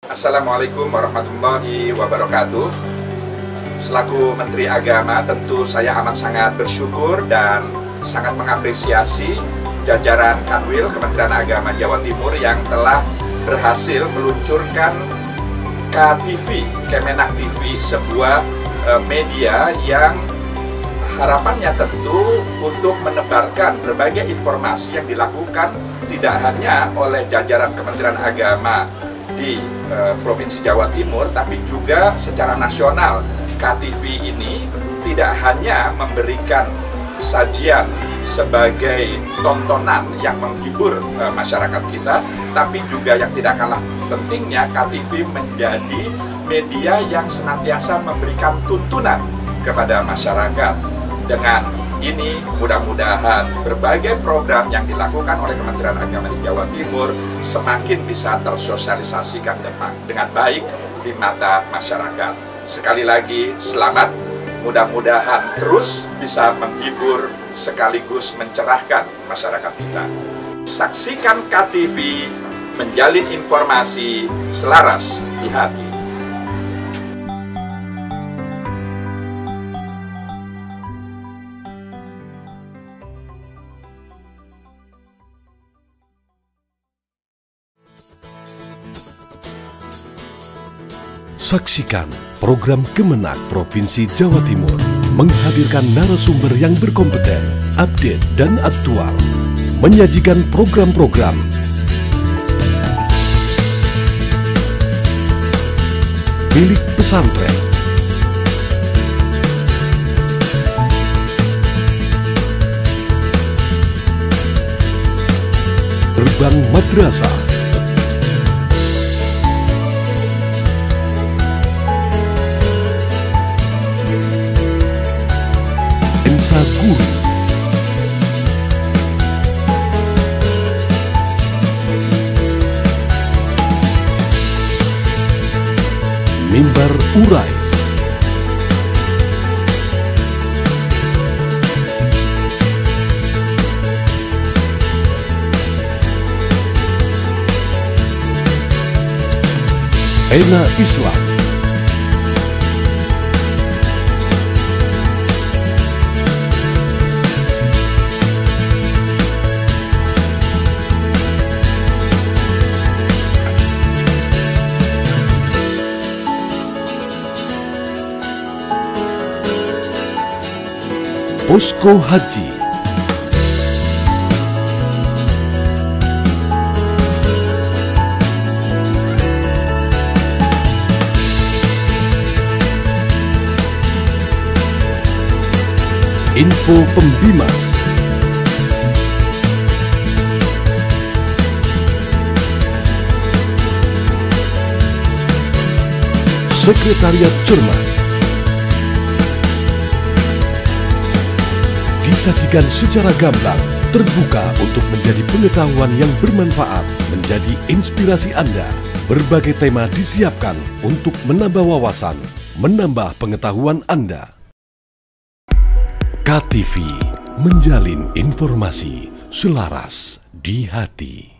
Assalamualaikum warahmatullahi wabarakatuh. Selaku Menteri Agama, tentu saya amat sangat bersyukur dan sangat mengapresiasi jajaran Kanwil Kementerian Agama Jawa Timur yang telah berhasil meluncurkan KTV, Kemenak TV, sebuah media yang harapannya tentu untuk menebarkan berbagai informasi yang dilakukan tidak hanya oleh jajaran Kementerian Agama di Provinsi Jawa Timur, tapi juga secara nasional. KTV ini tidak hanya memberikan sajian sebagai tontonan yang menghibur masyarakat kita, tapi juga yang tidak kalah pentingnya, KTV menjadi media yang senantiasa memberikan tuntunan kepada masyarakat. Dengan ini mudah-mudahan berbagai program yang dilakukan oleh Kementerian Agama di Jawa Timur semakin bisa tersosialisasikan dengan baik di mata masyarakat. Sekali lagi selamat, mudah-mudahan terus bisa menghibur sekaligus mencerahkan masyarakat kita. Saksikan KTV, menjalin informasi selaras di hati. Saksikan program Kemenak Provinsi Jawa Timur menghadirkan narasumber yang berkompeten, update dan aktual, menyajikan program-program milik pesantren, gerbang madrasah, Guru, Mimbar Urais, Ena Islam, Posko Haji, Info Pembimas, Sekretariat Cermat, disajikan secara gamblang, terbuka untuk menjadi pengetahuan yang bermanfaat, menjadi inspirasi Anda. Berbagai tema disiapkan untuk menambah wawasan, menambah pengetahuan Anda. KTV, menjalin informasi selaras di hati.